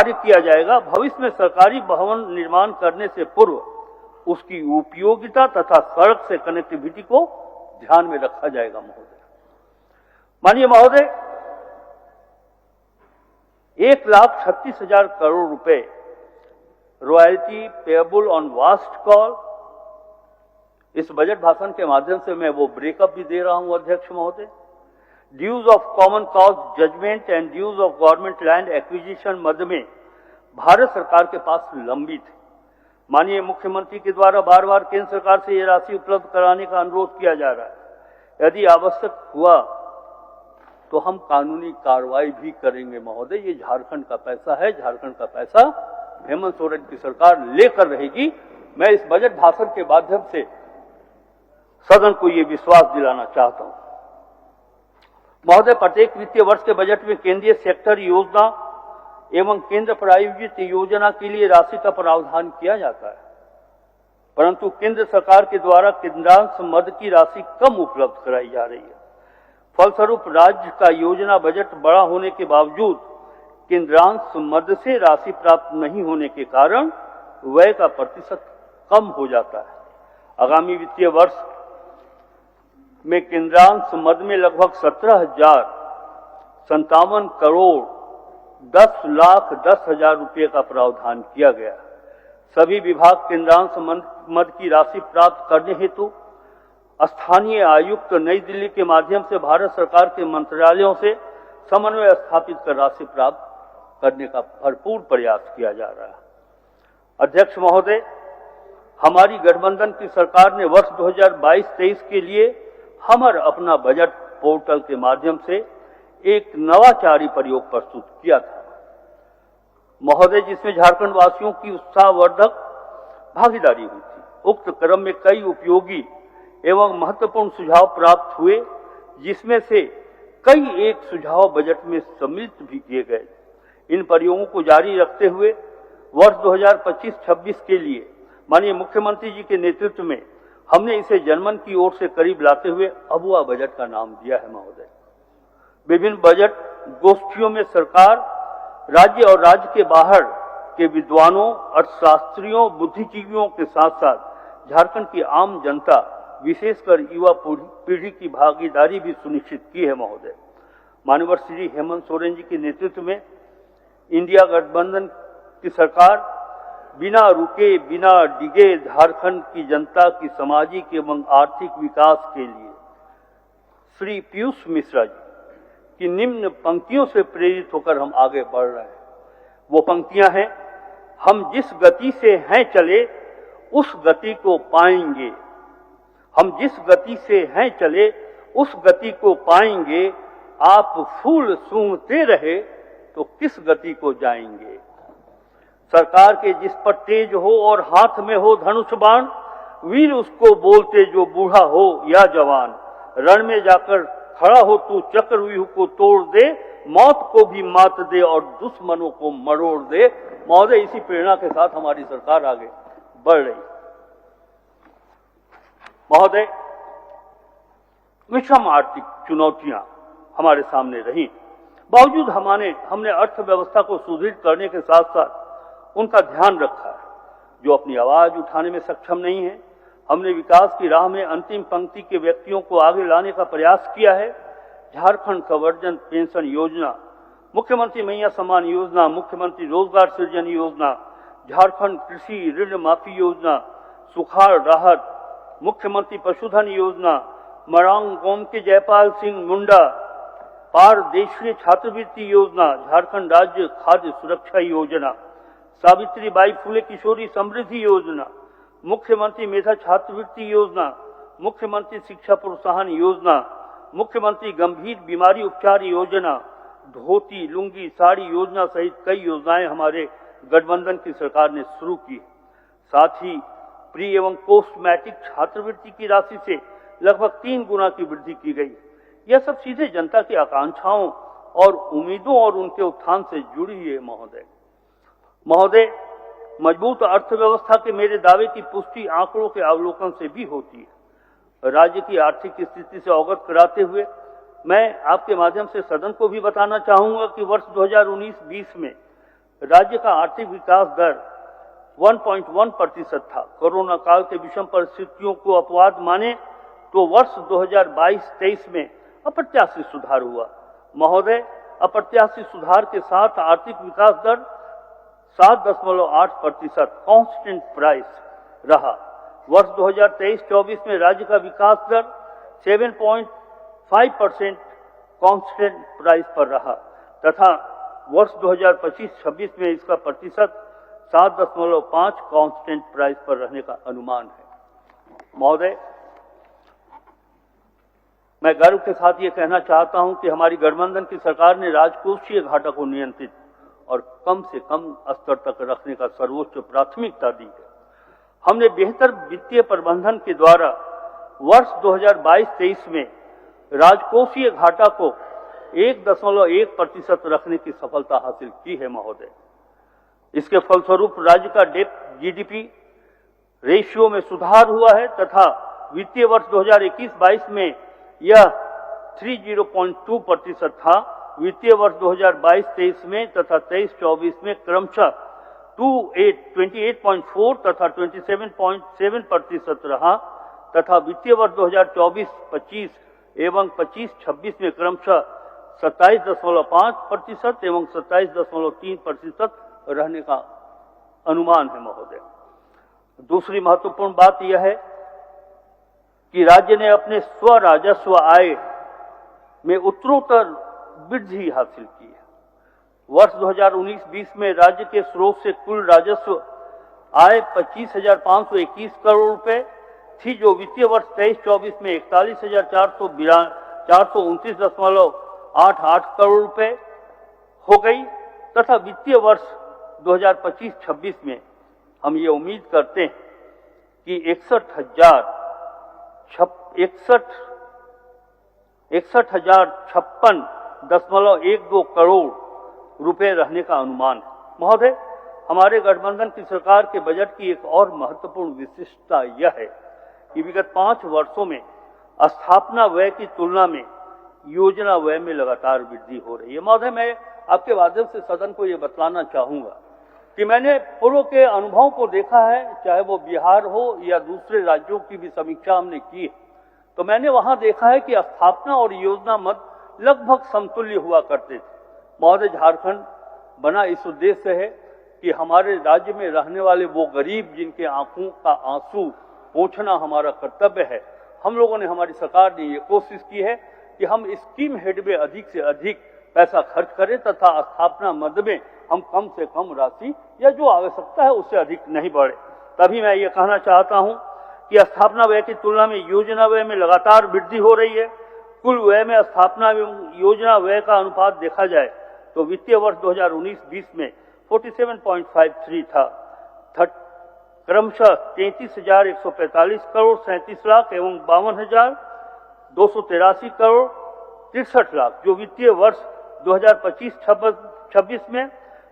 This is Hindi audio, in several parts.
कार्य किया जाएगा। भविष्य में सरकारी भवन निर्माण करने से पूर्व उसकी उपयोगिता तथा सड़क से कनेक्टिविटी को ध्यान में रखा जाएगा महोदय। माननीय महोदय, 1,36,000 करोड़ रुपए royalty payable on vast call, इस बजट भाषण के माध्यम से मैं वो ब्रेकअप भी दे रहा हूं अध्यक्ष महोदय। Dues of common cause judgement and dues of government land acquisition मद में भारत सरकार के पास लंबित है। माननीय मुख्यमंत्री के द्वारा बार बार केंद्र सरकार से यह राशि उपलब्ध कराने का अनुरोध किया जा रहा है। यदि आवश्यक हुआ तो हम कानूनी कार्रवाई भी करेंगे महोदय। ये झारखंड का पैसा है, झारखंड का पैसा हेमंत सोरेन की सरकार लेकर रहेगी। मैं इस बजट भाषण के माध्यम से सदन को ये विश्वास दिलाना चाहता हूं। महोदय, प्रत्येक वित्तीय वर्ष के बजट में केंद्रीय सेक्टर योजना एवं केंद्र प्रायोजित योजना के लिए राशि का प्रावधान किया जाता है, परंतु केंद्र सरकार के द्वारा केंद्रांश मद की राशि कम उपलब्ध कराई जा रही है। फलस्वरूप राज्य का योजना बजट बड़ा होने के बावजूद केंद्रांश मद से राशि प्राप्त नहीं होने के कारण व्यय का प्रतिशत कम हो जाता है। आगामी वित्तीय वर्ष में केंद्रांश मद में लगभग 17,057 करोड़ 10,10,000 रुपये का प्रावधान किया गया। सभी विभाग केंद्रांश मद की राशि प्राप्त करने हेतु स्थानीय आयुक्त नई दिल्ली के माध्यम से भारत सरकार के मंत्रालयों से समन्वय स्थापित कर राशि प्राप्त करने का भरपूर प्रयास किया जा रहा है। अध्यक्ष महोदय, हमारी गठबंधन की सरकार ने वर्ष 2022-23 के लिए हमर अपना बजट पोर्टल के माध्यम से एक नवाचारी प्रयोग प्रस्तुत किया था महोदय, जिसमें झारखंड वासियों की उत्साहवर्धक भागीदारी हुई थी। उक्त क्रम में कई उपयोगी एवं महत्वपूर्ण सुझाव प्राप्त हुए, जिसमें से कई एक सुझाव बजट में सम्मिलित भी किए गए। इन प्रयोगों को जारी रखते हुए वर्ष 2025-26 के लिए माननीय मुख्यमंत्री जी के नेतृत्व में हमने इसे जनमन की ओर से करीब लाते हुए अबुआ बजट का नाम दिया है महोदय। विभिन्न बजट गोष्ठियों में सरकार, राज्य और राज्य के बाहर के विद्वानों, अर्थशास्त्रियों, बुद्धिजीवियों के साथ साथ झारखंड की आम जनता, विशेषकर युवा पीढ़ी की भागीदारी भी सुनिश्चित की है महोदय। माननीय श्री हेमंत सोरेन जी के नेतृत्व में इंडिया गठबंधन की सरकार बिना रुके बिना डिगे झारखंड की जनता की सामाजिक एवं आर्थिक विकास के लिए श्री पीयूष मिश्रा जी की निम्न पंक्तियों से प्रेरित होकर हम आगे बढ़ रहे हैं। वो पंक्तियां हैं, हम जिस गति से हैं चले उस गति को पाएंगे, हम जिस गति से हैं चले उस गति को पाएंगे, आप फूल सूंघते रहे तो किस गति को जाएंगे। सरकार के जिस पर तेज हो और हाथ में हो धनुष बाण, वीर उसको बोलते जो बूढ़ा हो या जवान। रण में जाकर खड़ा हो तू चक्रव्यूह को तोड़ दे, मौत को भी मात दे और दुश्मनों को मरोड़ दे। महोदय, इसी प्रेरणा के साथ हमारी सरकार आगे बढ़ रही। महोदय, विषम आर्थिक चुनौतियां हमारे सामने रही, बावजूद हमने अर्थव्यवस्था को सुदृढ़ करने के साथ साथ उनका ध्यान रखा है जो अपनी आवाज उठाने में सक्षम नहीं है। हमने विकास की राह में अंतिम पंक्ति के व्यक्तियों को आगे लाने का प्रयास किया है। झारखंड संवर्धन पेंशन योजना, मुख्यमंत्री मैया सम्मान योजना, मुख्यमंत्री रोजगार सृजन योजना, झारखंड कृषि ऋण माफी योजना, सुखाड़ राहत, मुख्यमंत्री पशुधन योजना, मरांग गांव के जयपाल सिंह मुंडा पारदेशीय छात्रवृत्ति योजना, झारखंड राज्य खाद्य सुरक्षा योजना, सावित्री बाई फुले किशोरी समृद्धि योजना, मुख्यमंत्री मेधा छात्रवृत्ति योजना, मुख्यमंत्री शिक्षा प्रोत्साहन योजना, मुख्यमंत्री गंभीर बीमारी उपचार योजना, धोती लुंगी साड़ी योजना सहित कई योजनाएं हमारे गठबंधन की सरकार ने शुरू की। साथ ही प्री एवं पोस्ट मैट्रिक छात्रवृत्ति की राशि से लगभग 3 गुना की वृद्धि की गई। यह सब सीधे जनता की आकांक्षाओं और उम्मीदों और उनके उत्थान से जुड़ी है महोदय। मजबूत अर्थव्यवस्था के मेरे दावे की पुष्टि आंकड़ों के अवलोकन से भी होती है। राज्य की आर्थिक स्थिति से अवगत कराते हुए मैं आपके माध्यम से सदन को भी बताना चाहूंगा कि वर्ष 2019-20 में राज्य का आर्थिक विकास दर 1.1% था। कोरोना काल के विषम परिस्थितियों को अपवाद माने तो वर्ष 2022-23 में अप्रत्याशित सुधार हुआ। महोदय, अप्रत्याशित सुधार के साथ आर्थिक विकास दर 7.8% कांस्टेंट प्राइस रहा। वर्ष 2023-24 में राज्य का विकास दर 7.5% कांस्टेंट प्राइस पर रहा तथा वर्ष 2025-26 में इसका प्रतिशत 7.5 कांस्टेंट प्राइस पर रहने का अनुमान है। महोदय, मैं गर्व के साथ ये कहना चाहता हूं कि हमारी गठबंधन की सरकार ने राजकोषीय घाटा को नियंत्रित और कम से कम स्तर तक रखने का सर्वोच्च प्राथमिकता दी है। हमने बेहतर वित्तीय प्रबंधन के द्वारा वर्ष 2022-23 में राजकोषीय घाटा को 1.1% रखने की सफलता हासिल की है। महोदय, इसके फलस्वरूप राज्य का डेट जीडीपी रेशियो में सुधार हुआ है तथा वित्तीय वर्ष 2021-22 में यह 30.2% था। वित्तीय वर्ष 2022-23 में तथा 23-24 में क्रमशः 28.4 तथा 27.7% रहा तथा वित्तीय वर्ष 2024-25 एवं 25-26 में क्रमशः 27.5% एवं 27.3% रहने का अनुमान है। महोदय, दूसरी महत्वपूर्ण बात यह है कि राज्य ने अपने स्व राजस्व आय में उत्तरोत्तर वृद्धि हासिल की है। वर्ष 2019-20 में राज्य के स्रोत से कुल राजस्व आय 25,521 करोड़ रुपए थी, जो वित्तीय वर्ष 23-24 में 41,429.88 करोड़ रुपए हो गई तथा वित्तीय वर्ष 2025-26 में हम ये उम्मीद करते हैं कि 61,056.12 करोड़ रुपए रहने का अनुमान है। महोदय, हमारे गठबंधन की सरकार के बजट की एक और महत्वपूर्ण विशिष्टता यह है कि विगत 5 वर्षों में स्थापना व्यय की तुलना में योजना व्यय में लगातार वृद्धि हो रही है। महोदय, मैं आपके माध्यम से सदन को ये बतलाना चाहूंगा कि मैंने पूर्व के अनुभवों को देखा है, चाहे वो बिहार हो या दूसरे राज्यों की भी समीक्षा हमने की है, तो मैंने वहां देखा है कि स्थापना और योजना मद लगभग समतुल्य हुआ करते थे। महोदय, झारखंड बना इस उद्देश्य से है कि हमारे राज्य में रहने वाले वो गरीब जिनके आंखों का आंसू पोंछना हमारा कर्तव्य है, हम लोगों ने, हमारी सरकार ने ये कोशिश की है कि हम स्कीम हेड में अधिक से अधिक पैसा खर्च करें तथा स्थापना मद में हम कम से कम राशि या जो आवश्यकता है उससे अधिक नहीं बढ़े। तभी मैं ये कहना चाहता हूं कि स्थापना व्यय की तुलना में योजना व्यय में लगातार वृद्धि हो रही है। कुल व्यय में स्थापना एवं योजना व्यय का अनुपात देखा जाए तो वित्तीय वर्ष 2019-20 में 47.53 था, क्रमशः 33,145 करोड़ 37 लाख एवं 52,283 करोड़ 63 लाख, जो वित्तीय वर्ष 2025-26 में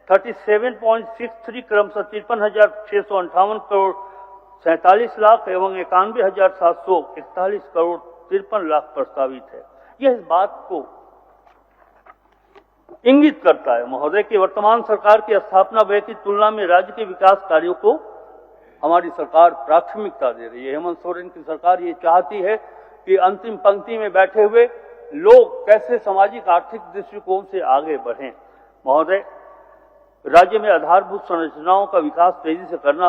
37.63 क्रमशः 53,658 करोड़ 47 लाख एवं 91,741 करोड़ 53 लाख प्रस्तावित है। यह इस बात को इंगित करता है महोदय कि वर्तमान सरकार की स्थापना व्यय की तुलना में राज्य के विकास कार्यों को हमारी सरकार प्राथमिकता दे रही है। हेमंत सोरेन की सरकार ये चाहती है कि अंतिम पंक्ति में बैठे हुए लोग कैसे सामाजिक आर्थिक दृष्टिकोण से आगे बढ़ें। महोदय, राज्य में आधारभूत संरचनाओं का विकास तेजी से करना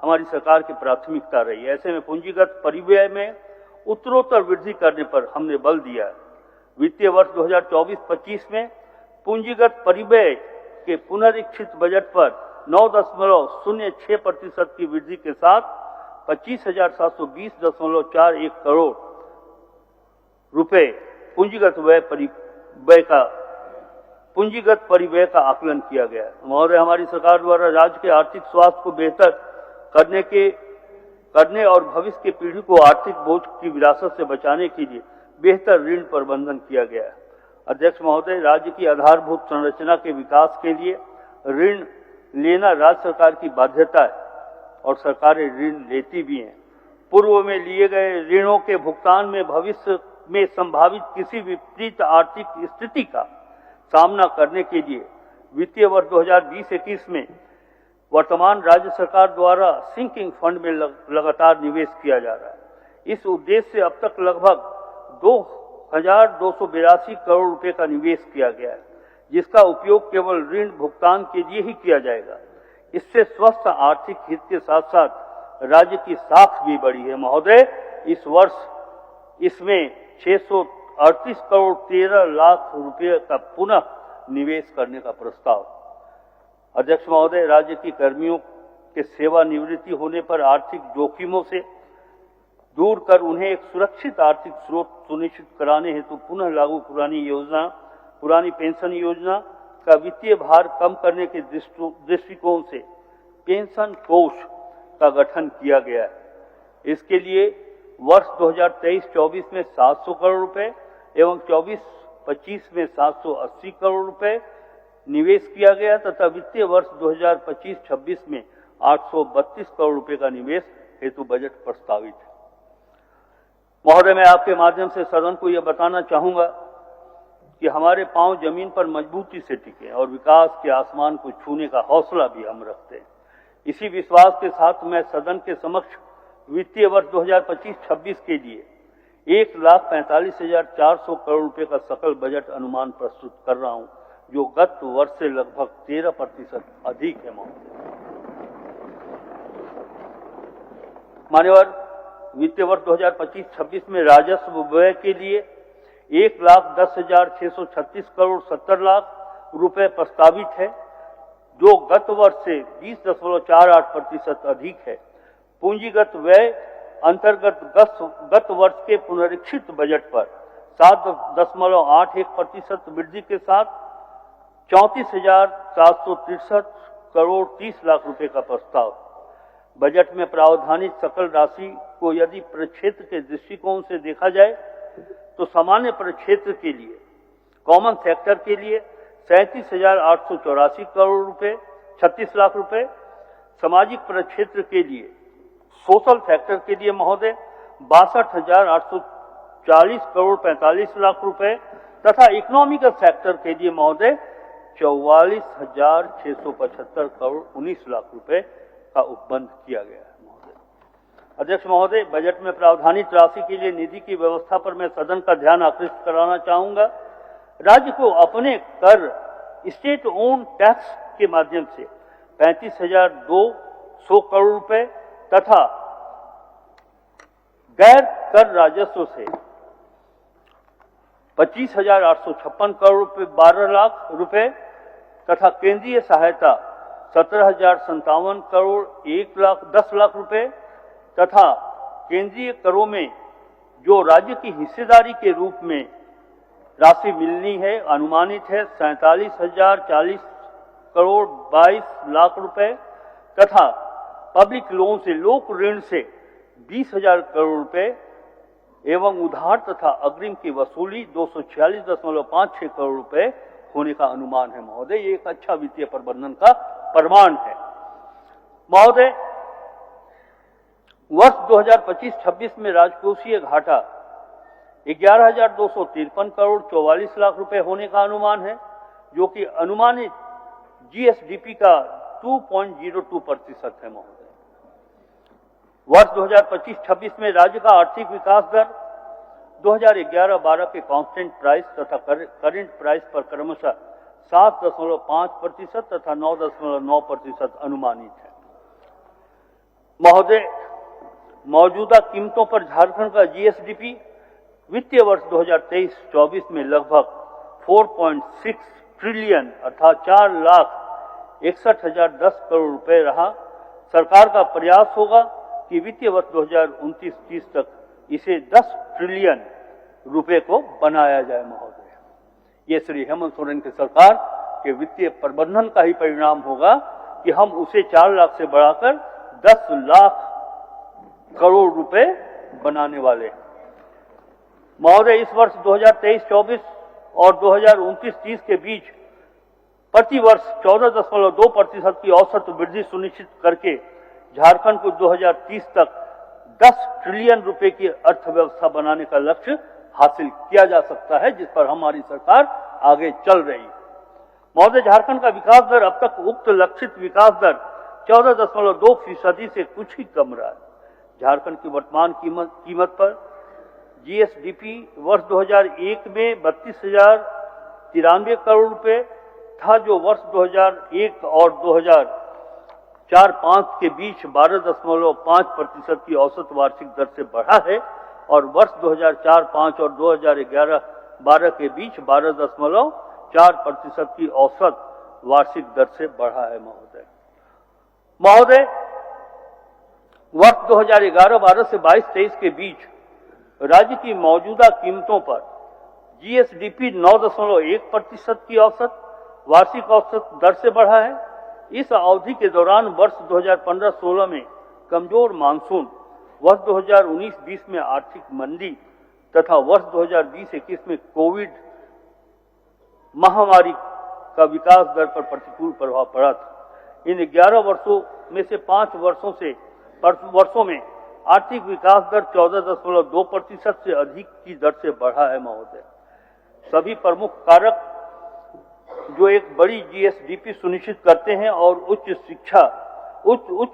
हमारी सरकार की प्राथमिकता रही है। ऐसे में पूंजीगत परिव्यय में उत्तरोत्तर वृद्धि करने पर हमने बल दिया है। वित्तीय वर्ष 2024-25 में पूंजीगत परिव्यय के पुनरीक्षित बजट पर 9.06% की वृद्धि के साथ 25,720.41 करोड़ रुपए पूंजीगत परिव्यय का आकलन किया गया है। महोदय, हमारी सरकार द्वारा राज्य के आर्थिक स्वास्थ्य को बेहतर करने और भविष्य की पीढ़ी को आर्थिक बोझ की विरासत से बचाने के लिए बेहतर ऋण प्रबंधन किया गया है। अध्यक्ष महोदय, राज्य की आधारभूत संरचना के विकास के लिए ऋण लेना राज्य सरकार की बाध्यता है और सरकारें ऋण लेती भी हैं। पूर्व में लिए गए ऋणों के भुगतान में भविष्य में संभावित किसी विपरीत आर्थिक स्थिति का सामना करने के लिए वित्तीय वर्ष 2020-21 में वर्तमान राज्य सरकार द्वारा सिंकिंग फंड में लगातार निवेश किया जा रहा है। इस उद्देश्य से अब तक लगभग 2,282 करोड़ रुपए का निवेश किया गया है, जिसका उपयोग केवल ऋण भुगतान के लिए ही किया जाएगा। इससे स्वस्थ आर्थिक हित के साथ साथ राज्य की साख भी बढ़ी है। महोदय, इस वर्ष इसमें 638 करोड़ 13 लाख रुपए का पुनः निवेश करने का प्रस्ताव। अध्यक्ष महोदय, राज्य की कर्मियों के सेवानिवृत्ति होने पर आर्थिक जोखिमों से दूर कर उन्हें एक सुरक्षित आर्थिक स्रोत सुनिश्चित कराने हेतु पुनः लागू पुरानी पेंशन योजना का वित्तीय भार कम करने के दृष्टिकोण से पेंशन कोष का गठन किया गया है। इसके लिए वर्ष 2023-24 में 700 करोड़ रुपए एवं 24-25 में 780 करोड़ रुपए निवेश किया गया तथा वित्तीय वर्ष 2025-26 में 832 करोड़ रुपए का निवेश हेतु बजट प्रस्तावित है। महोदय, मैं आपके माध्यम से सदन को यह बताना चाहूंगा कि हमारे पांव जमीन पर मजबूती से टिके और विकास के आसमान को छूने का हौसला भी हम रखते हैं। इसी विश्वास के साथ मैं सदन के समक्ष वित्तीय वर्ष 2025-26 के लिए 1,45,400 करोड़ रुपए का सकल बजट अनुमान प्रस्तुत कर रहा हूं, जो गत वर्ष से लगभग 13% अधिक है। मान्यवर, वित्तीय वर्ष 2025-26 में राजस्व व्यय के लिए 1,10,636 करोड़ 70 लाख रुपए प्रस्तावित है, जो गत वर्ष से 20.48% अधिक है। पूंजीगत व्यय अंतर्गत गत वर्ष के पुनरीक्षित बजट पर 7.81% वृद्धि के साथ 34,763 करोड़ 30 लाख रुपए का प्रस्ताव। बजट में प्रावधानित सकल राशि को यदि प्रक्षेत्र के दृष्टिकोण से देखा जाए तो सामान्य प्रक्षेत्र के लिए, कॉमन सेक्टर के लिए 37,884 करोड़ रुपए 36 लाख रुपए, सामाजिक प्रक्षेत्र के लिए, सोशल सेक्टर के लिए महोदय 62,840 करोड़ 45 लाख रुपए तथा इकोनॉमिकल सेक्टर के लिए महोदय 44,675 करोड़ 19 लाख रुपए का उपबंध किया गया है। अध्यक्ष महोदय, बजट में प्रावधानित राशि के लिए निधि की व्यवस्था पर मैं सदन का ध्यान आकृष्ट कराना चाहूंगा। राज्य को अपने कर स्टेट ओन टैक्स के माध्यम से 35,200 करोड़ रुपए तथा गैर कर राजस्व से 25,856 करोड़ रुपए 12 लाख रुपए तथा केंद्रीय सहायता 17,057 करोड़ 10 लाख रुपए तथा केंद्रीय करों में जो राज्य की हिस्सेदारी के रूप में राशि मिलनी है अनुमानित है 47,040 करोड़ 22 लाख रुपए तथा पब्लिक लोन से लोक ऋण से 20,000 करोड़ रुपए एवं उधार तथा अग्रिम की वसूली 246.56 करोड़ रुपए होने का अनुमान है। महोदय, ये एक अच्छा वित्तीय प्रबंधन का प्रमाण है। महोदय, वर्ष 2025-26 में राजकोषीय घाटा 11,253 करोड़ 44 लाख रुपए होने का अनुमान है, जो कि अनुमानित जीएसडीपी का 2.02% है। महोदय, वर्ष 2025-26 में राज्य का आर्थिक विकास दर 2011-12 के कांस्टेंट प्राइस तथा करेंट प्राइस पर क्रमशः 7.5% तथा 9.9% अनुमानित है। महोदय, मौजूदा कीमतों पर झारखंड का जीएसडीपी वित्तीय वर्ष 2023-24 में लगभग 4.6 ट्रिलियन अर्थात 4,61,010 करोड़ रुपए रहा। सरकार का प्रयास होगा कि वित्तीय वर्ष 2029-30 तक इसे 10 ट्रिलियन रुपए को बनाया जाए। महोदय, ये श्री हेमंत सोरेन की सरकार के वित्तीय प्रबंधन का ही परिणाम होगा कि हम उसे 4 लाख से बढ़ाकर 10 लाख करोड़ रुपए बनाने वाले हैं। महोदय, इस वर्ष 2023-24 और 2029-30 के बीच प्रति वर्ष 14.2% की औसत वृद्धि सुनिश्चित करके झारखंड को 2030 तक 10 ट्रिलियन रुपए की अर्थव्यवस्था बनाने का लक्ष्य हासिल किया जा सकता है, जिस पर हमारी सरकार आगे चल रही है। महोदय, झारखंड का विकास दर अब तक उक्त लक्षित विकास दर 14.2% से कुछ ही कम रहा है। झारखंड की वर्तमान कीमत पर जीएसडीपी वर्ष 2001 में 32,093 करोड़ रुपए था, जो वर्ष 2001 और 2004-05 के बीच 12.5% की औसत वार्षिक दर से बढ़ा है और वर्ष 2004-05 और 2011-12 के बीच 12.4% की औसत वार्षिक दर से बढ़ा है। महोदय, वर्ष 2011-12 से 22-23 के बीच राज्य की मौजूदा कीमतों पर जीएसडीपी 9.1% की औसत वार्षिक औसत दर से बढ़ा है। इस अवधि के दौरान वर्ष 2015-16 में कमजोर मानसून, वर्ष 2019-20 में आर्थिक मंदी तथा वर्ष 2020-21 में कोविड महामारी का विकास दर पर प्रतिकूल प्रभाव पड़ा था। इन 11 वर्षों में से 5 वर्षों में आर्थिक विकास दर 14.2% से अधिक की दर से बढ़ा है। महोदय, सभी प्रमुख कारक जो एक बड़ी जीएसडीपी सुनिश्चित करते हैं और उच्च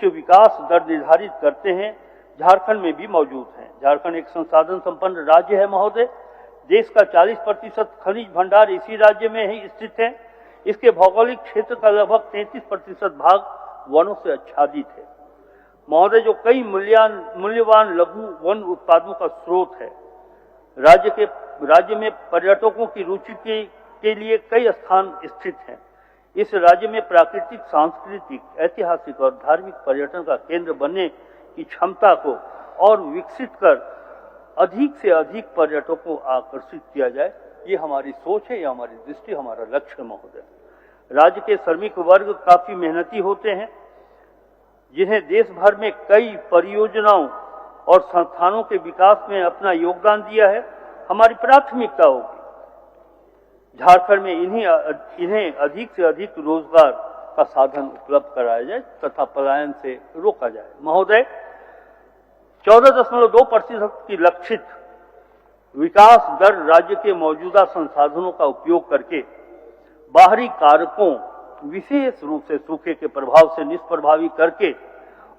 विकास दर निर्धारित करते हैं, झारखंड में भी मौजूद हैं। झारखंड एक संसाधन संपन्न राज्य है। महोदय, देश का 40% खनिज भंडार इसी राज्य में ही स्थित है। इसके भौगोलिक क्षेत्र का लगभग 33% भाग वनों से आच्छादित है। महोदय, जो कई मूल्यवान लघु वन उत्पादों का स्रोत है। राज्य में पर्यटकों की रुचि के लिए कई स्थान स्थित हैं। इस राज्य में प्राकृतिक, सांस्कृतिक, ऐतिहासिक और धार्मिक पर्यटन का केंद्र बनने की क्षमता को और विकसित कर अधिक से अधिक पर्यटकों को आकर्षित किया जाए, ये हमारी सोच है, ये हमारी दृष्टि, हमारा लक्ष्य है। महोदय, राज्य के श्रमिक वर्ग काफी मेहनती होते हैं, जिन्हें देश भर में कई परियोजनाओं और संस्थानों के विकास में अपना योगदान दिया है। हमारी प्राथमिकता होगी झारखंड में इन्हें अधिक से अधिक रोजगार का साधन उपलब्ध कराया जाए तथा पलायन से रोका जाए। महोदय, 14.2% की लक्षित विकास दर राज्य के मौजूदा संसाधनों का उपयोग करके बाहरी कारकों, विशेष रूप से सूखे के प्रभाव से निष्प्रभावी करके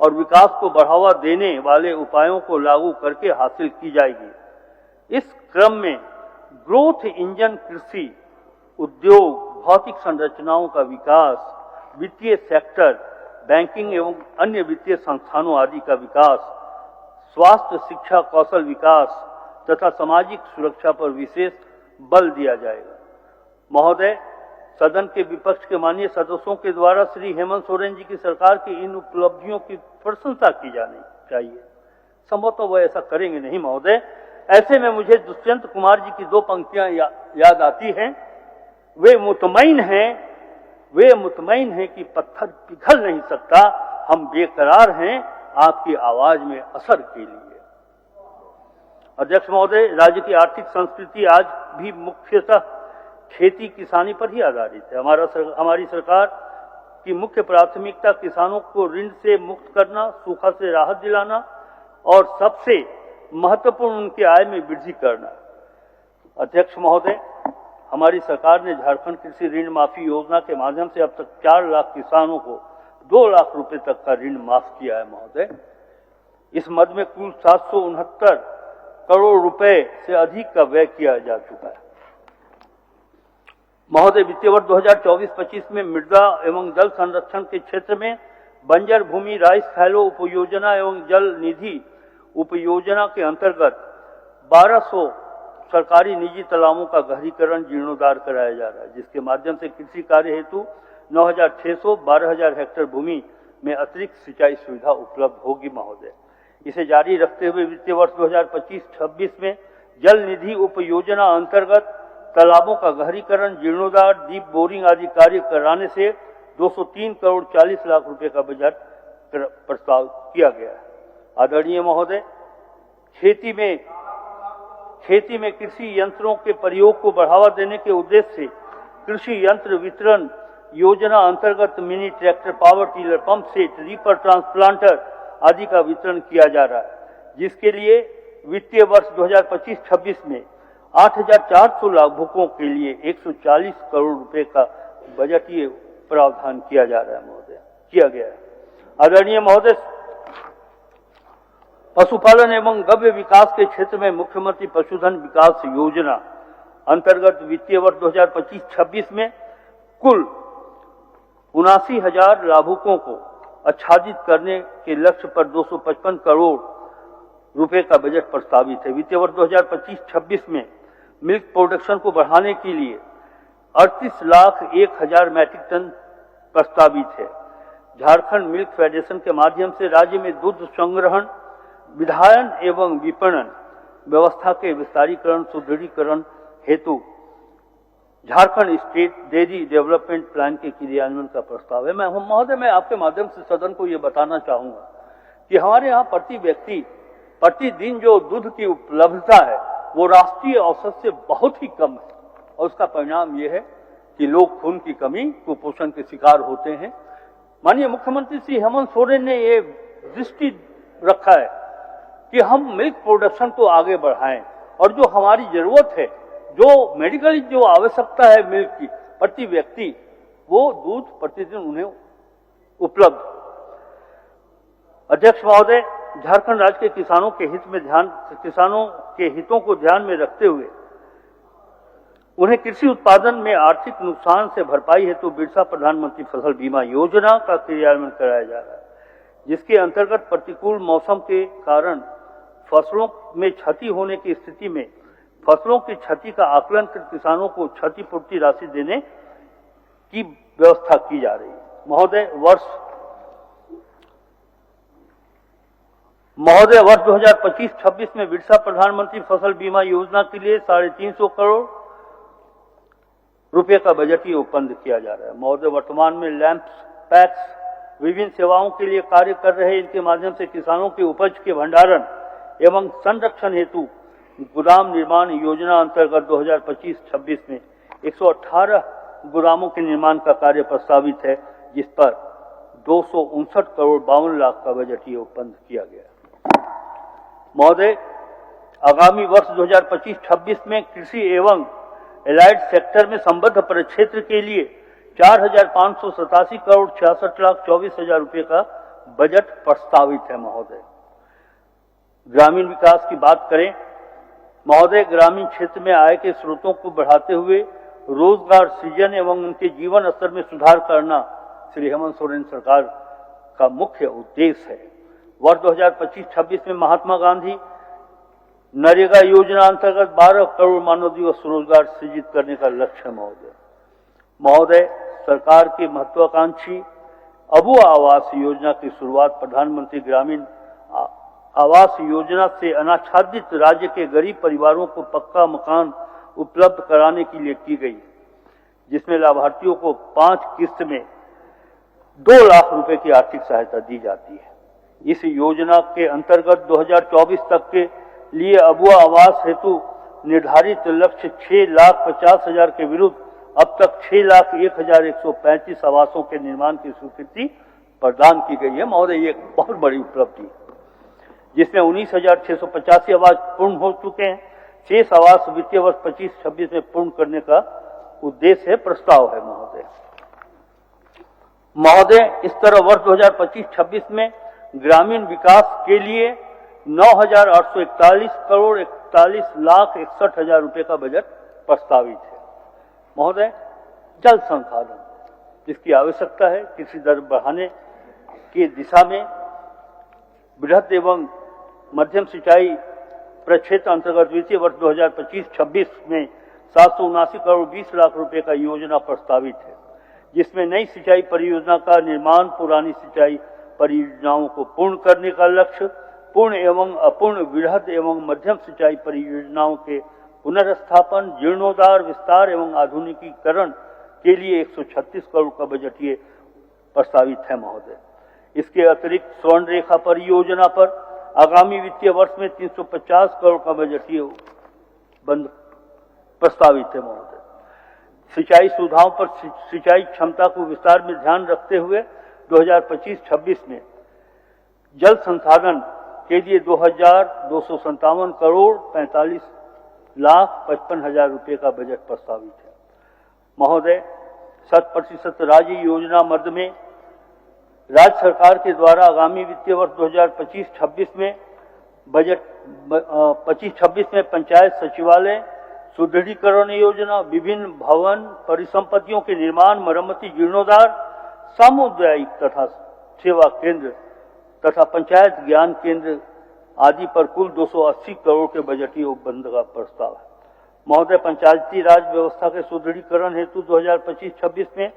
और विकास को बढ़ावा देने वाले उपायों को लागू करके हासिल की जाएगी। इस क्रम में ग्रोथ इंजन कृषि, उद्योग, भौतिक संरचनाओं का विकास, वित्तीय सेक्टर, बैंकिंग एवं अन्य वित्तीय संस्थानों आदि का विकास, स्वास्थ्य, शिक्षा, कौशल विकास तथा सामाजिक सुरक्षा पर विशेष बल दिया जाएगा। महोदय, सदन के विपक्ष के माननीय सदस्यों के द्वारा श्री हेमंत सोरेन जी की सरकार की इन उपलब्धियों की प्रशंसा की जानी चाहिए। संभवतः वह ऐसा करेंगे नहीं। महोदय, ऐसे में मुझे दुष्यंत कुमार जी की 2 पंक्तियां याद आती हैं। वे मुतमईन हैं कि पत्थर पिघल नहीं सकता, हम बेकरार हैं आपकी आवाज में असर के लिए। अध्यक्ष महोदय, राज्य की आर्थिक संस्कृति आज भी मुख्यतः खेती किसानी पर ही आधारित है। हमारी सरकार की मुख्य प्राथमिकता किसानों को ऋण से मुक्त करना, सूखा से राहत दिलाना और सबसे महत्वपूर्ण उनकी आय में वृद्धि करना। अध्यक्ष महोदय, हमारी सरकार ने झारखंड कृषि ऋण माफी योजना के माध्यम से अब तक 4 लाख किसानों को 2 लाख रुपए तक का ऋण माफ किया है। महोदय, इस मद में कुल 769 करोड़ रुपए से अधिक का व्यय किया जा चुका है। महोदय, वित्तीय वर्ष 2024-25 में मृदा एवं जल संरक्षण के क्षेत्र में बंजर भूमि राइस फैलो उपयोजना एवं जल निधि उपयोजना के अंतर्गत 1200 सरकारी निजी तालाबों का गहरीकरण जीर्णोद्धार कराया जा रहा है, जिसके माध्यम से कृषि कार्य हेतु 9,612 हेक्टेयर भूमि में अतिरिक्त सिंचाई सुविधा उपलब्ध होगी। महोदय, इसे जारी रखते हुए वित्तीय वर्ष 2025-26 में जल निधि उपयोजना अंतर्गत तालाबों का गहरीकरण, जीर्णोद्धार, डीप बोरिंग आदि कार्य कराने से 203 करोड़ 40 लाख रुपए का बजट प्रस्ताव किया गया है। आदरणीय महोदय, खेती में कृषि यंत्रों के प्रयोग को बढ़ावा देने के उद्देश्य से कृषि यंत्र वितरण योजना अंतर्गत mini tractor, power tiller, pump set, reaper, transplanter आदि का वितरण किया जा रहा है, जिसके लिए वित्तीय वर्ष 2025-26 में 8,400 लाभुकों के लिए 140 करोड़ रुपए का बजटीय प्रावधान किया जा रहा है महोदय, किया गया है। आदरणीय महोदय, पशुपालन एवं गव्य विकास के क्षेत्र में मुख्यमंत्री पशुधन विकास योजना अंतर्गत वित्तीय वर्ष 2025-26 में कुल 79,000 लाभुकों को आच्छादित करने के लक्ष्य पर 255 करोड़ रुपए का बजट प्रस्तावित है। वित्तीय वर्ष 2025-26 में मिल्क प्रोडक्शन को बढ़ाने के लिए 38,01,000 मैट्रिक टन प्रस्तावित है। झारखंड मिल्क फेडरेशन के माध्यम से राज्य में दूध संग्रहण, विधायन एवं विपणन व्यवस्था के विस्तारीकरण सुदृढ़ीकरण हेतु Jharkhand state dairy development plan के क्रियान्वयन का प्रस्ताव है। महोदय, मैं आपके माध्यम से सदन को ये बताना चाहूंगा कि हमारे यहाँ प्रति व्यक्ति प्रतिदिन जो दूध की उपलब्धता है वो राष्ट्रीय औसत से बहुत ही कम है, और उसका परिणाम ये है कि लोग खून की कमी, कुपोषण के शिकार होते हैं। माननीय मुख्यमंत्री श्री हेमंत सोरेन ने ये दृष्टि रखा है कि हम मिल्क प्रोडक्शन को आगे बढ़ाएं, और जो हमारी जरूरत है, जो मेडिकली जो आवश्यकता है मिल्क की प्रति व्यक्ति, वो दूध प्रतिदिन उन्हें उपलब्ध। अध्यक्ष महोदय, झारखंड राज्य के किसानों के हितों को ध्यान में रखते हुए उन्हें कृषि उत्पादन में आर्थिक नुकसान से भरपाई हेतु बिरसा प्रधानमंत्री फसल बीमा योजना का क्रियान्वयन कराया जा रहा है, जिसके अंतर्गत प्रतिकूल मौसम के कारण फसलों में क्षति होने की स्थिति में फसलों की क्षति का आकलन कर किसानों को क्षतिपूर्ति राशि देने की व्यवस्था की जा रही है। महोदय, वर्ष 2025-26 में बिरसा प्रधानमंत्री फसल बीमा योजना के लिए 350 करोड़ रुपए का बजटीय उपबंध किया जा रहा है। महोदय, वर्तमान में लैंप्स, पैक्स विभिन्न सेवाओं के लिए कार्य कर रहे, इनके माध्यम से किसानों के उपज के भंडारण एवं संरक्षण हेतु गोदाम निर्माण योजना अंतर्गत 2025-26 में 118 गोदामों के निर्माण का कार्य प्रस्तावित है, जिस पर 259 करोड़ 52 लाख का बजटीय उपबंध किया गया। महोदय, आगामी वर्ष 2025-26 में कृषि एवं एलाइड सेक्टर में संबद्ध परिक्षेत्र के लिए 4,587 करोड़ 66,24,000 रुपए का बजट प्रस्तावित है। महोदय, ग्रामीण विकास की बात करें महोदय, ग्रामीण क्षेत्र में आय के स्रोतों को बढ़ाते हुए रोजगार सृजन एवं उनके जीवन स्तर में सुधार करना श्री हेमंत सोरेन सरकार का मुख्य उद्देश्य है। वर्ष 2025-26 में महात्मा गांधी नरेगा योजना अंतर्गत 12 करोड़ मानव दिवस रोजगार सृजित करने का लक्ष्य है। महोदय, सरकार की महत्वाकांक्षी अबुआ आवास योजना की शुरुआत प्रधानमंत्री ग्रामीण आवास योजना से अनाच्छादित राज्य के गरीब परिवारों को पक्का मकान उपलब्ध कराने के लिए की गई, जिसमें लाभार्थियों को 5 किस्त में 2 लाख रुपए की आर्थिक सहायता दी जाती है। इस योजना के अंतर्गत 2024 तक के लिए अबुआ आवास हेतु निर्धारित लक्ष्य 6,50,000 के विरुद्ध अब तक 6,01,135 आवासों के निर्माण की स्वीकृति प्रदान की गई है। महोदय, ये एक बहुत बड़ी उपलब्धि है, जिसमें 19,685 आवास पूर्ण हो चुके हैं। शेष आवास वित्तीय वर्ष 25-26 में पूर्ण करने का उद्देश्य है, प्रस्ताव है। महोदय, इस तरह वर्ष 2025-26 में ग्रामीण विकास के लिए 9,841 करोड़ 41,61,000 रुपए का बजट प्रस्तावित है। महोदय, जल संसाधन जिसकी आवश्यकता है, कृषि दर बढ़ाने की दिशा में बृहद एवं मध्यम सिंचाई प्रक्षेत्र अंतर्गत वित्तीय वर्ष 2025-26 में 779 करोड़ 20 लाख रुपए का योजना प्रस्तावित है, जिसमें नई सिंचाई परियोजना का निर्माण, पुरानी सिंचाई परियोजनाओं को पूर्ण करने का लक्ष्य, पूर्ण एवं अपूर्ण वृहद एवं मध्यम सिंचाई परियोजनाओं के पुनर्स्थापन, जीर्णोद्धार, विस्तार एवं आधुनिकीकरण के लिए 136 करोड़ का बजटीय प्रस्तावित है। महोदय, इसके अतिरिक्त स्वर्ण रेखा परियोजना पर आगामी वित्तीय वर्ष में 350 करोड़ का बजटीय बंद प्रस्तावित है। महोदय, सिंचाई सुविधाओं पर सिंचाई क्षमता को विस्तार में ध्यान रखते हुए 2025-26 में जल संसाधन के लिए 2,257 करोड़ 45,55,000 रुपए का बजट प्रस्तावित है। महोदय, 100% राज्य योजना मद में राज्य सरकार के द्वारा आगामी वित्तीय वर्ष 2025-26 में बजट 25-26 में पंचायत सचिवालय सुदृढ़ीकरण योजना, विभिन्न भवन परिसंपत्तियों के निर्माण, मरम्मति, जीर्णोद्धार, सामुदायिक तथा सेवा केंद्र तथा पंचायत ज्ञान केंद्र आदि पर कुल 280 करोड़ के बजटीय उपबंध का प्रस्ताव है। महोदय, पंचायती राज व्यवस्था के सुदृढ़ीकरण हेतु 2025-26 में